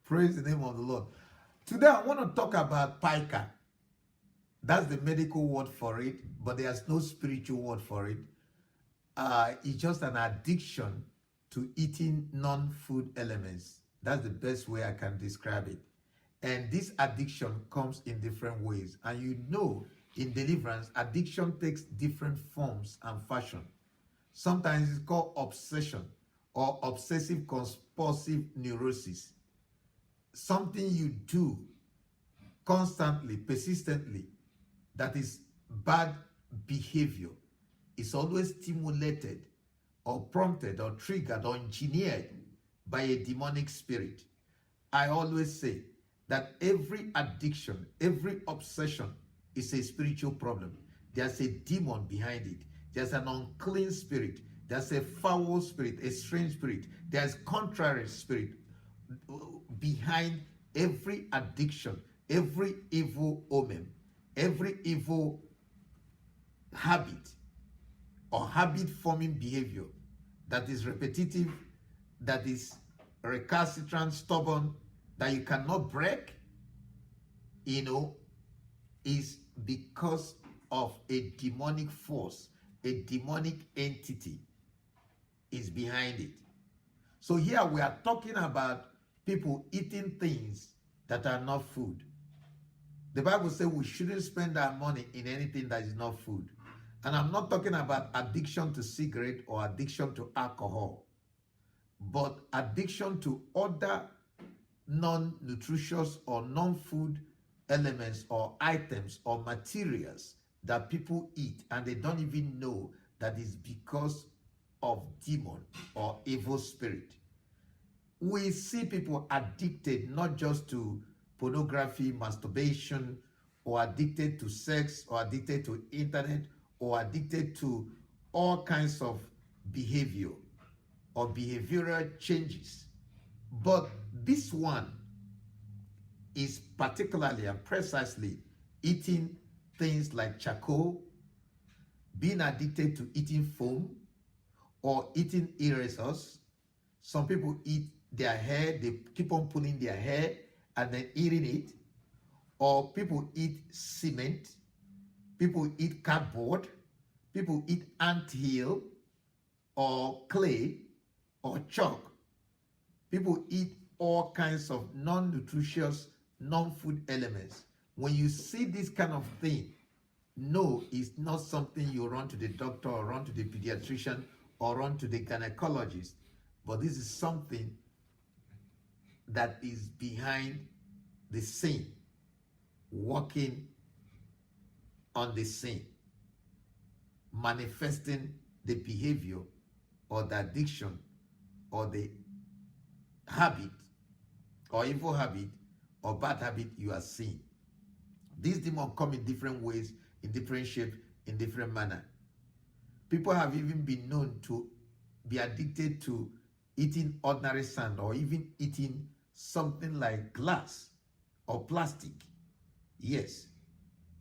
Praise the name of the Lord. Today I want to talk about pica. That's the medical word for it, but there's no spiritual word for it. It's just an addiction to eating non-food elements. That's the best way I can describe it. And this addiction comes in different ways. And you know, in deliverance, addiction takes different forms and fashion. Sometimes it's called obsession or obsessive compulsive neurosis. Something you do constantly, persistently, that is bad behavior, is always stimulated or prompted or triggered or engineered by a demonic spirit. I always say that every addiction, every obsession is a spiritual problem. There's a demon behind it. There's an unclean spirit. There's a foul spirit, a strange spirit. There's contrary spirit behind every addiction, every evil omen, every evil habit or habit-forming behavior that is repetitive, that is recalcitrant, stubborn, that you cannot break, is because of a demonic force, a demonic entity is behind it. So here we are talking about people eating things that are not food. The Bible says we shouldn't spend our money in anything that is not food. And I'm not talking about addiction to cigarette or addiction to alcohol, but addiction to other non-nutritious or non-food elements or items or materials that people eat and they don't even know that is because of demon or evil spirit. We see people addicted not just to pornography, masturbation, or addicted to sex, or addicted to internet, or addicted to all kinds of behavior or behavioral changes. But this one is particularly and precisely eating things like charcoal, being addicted to eating foam, or eating erasers. Some people eat their hair, they keep on pulling their hair and then eating it. Or people eat cement, people eat cardboard, people eat anthill or clay or chalk. People eat all kinds of non-nutritious, non-food elements. When you see this kind of thing, no, it's not something you run to the doctor or run to the pediatrician or run to the gynecologist, but this is something that is behind the scene, working on the scene, manifesting the behavior or the addiction or the habit or evil habit or bad habit you are seeing. These demons come in different ways, in different shape, in different manner. People have even been known to be addicted to eating ordinary sand or even eating something like glass or plastic. Yes,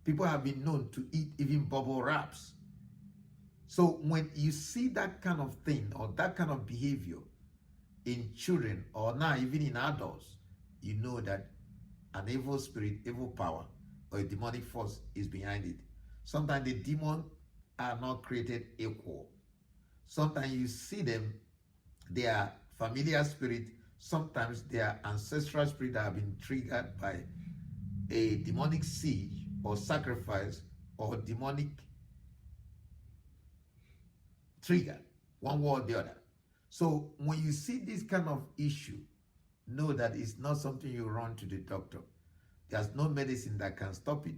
people have been known to eat even bubble wraps. So when you see that kind of thing or that kind of behavior in children or now even in adults, you know that an evil spirit, evil power, or a demonic force is behind it. Sometimes the demons are not created equal. Sometimes you see them, they are familiar spirit. Sometimes they are ancestral spirit that have been triggered by a demonic siege or sacrifice or demonic trigger, one way or the other. So when you see this kind of issue, know that it's not something you run to the doctor. There's no medicine that can stop it.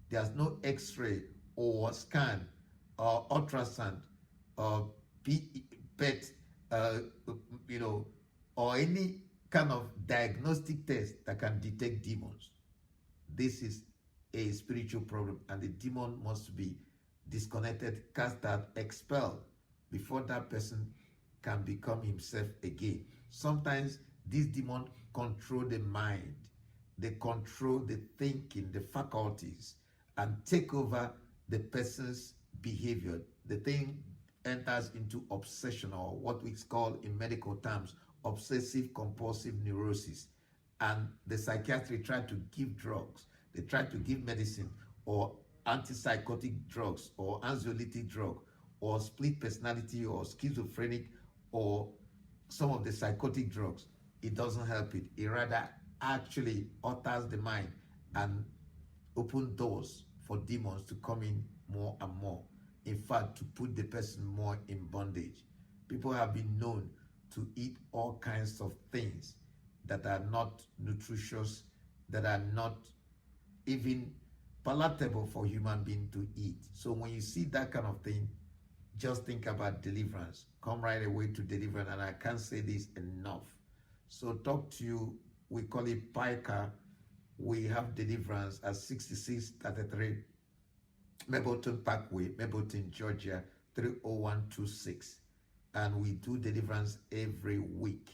There's no x-ray or scan or ultrasound or PET, or any kind of diagnostic test that can detect demons. This is a spiritual problem, and the demon must be disconnected, cast out, expelled before that person can become himself again. Sometimes these demons control the mind, they control the thinking, the faculties, and take over the person's behavior. The thing enters into obsession, or what we call in medical terms obsessive compulsive neurosis, and the psychiatrist try to give drugs, they try to give medicine or antipsychotic drugs or anxiolytic drug or split personality or schizophrenic or some of the psychotic drugs, it doesn't help it. It rather actually alters the mind and open doors for demons to come in more and more. In fact, to put the person more in bondage. People have been known to eat all kinds of things that are not nutritious, that are not even palatable for human being to eat. So when you see that kind of thing, just think about deliverance. Come right away to deliverance, and I can't say this enough. So talk to you. We call it Pica. We have deliverance at 6633 Mapleton Parkway, Mapleton, Georgia 30126. And we do deliverance every week,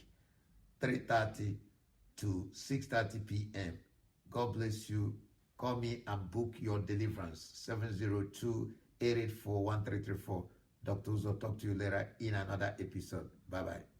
3:30 to 6:30 p.m. God bless you. Call me and book your deliverance, 702-884-1334. Dr. Uzo, talk to you later in another episode. Bye-bye.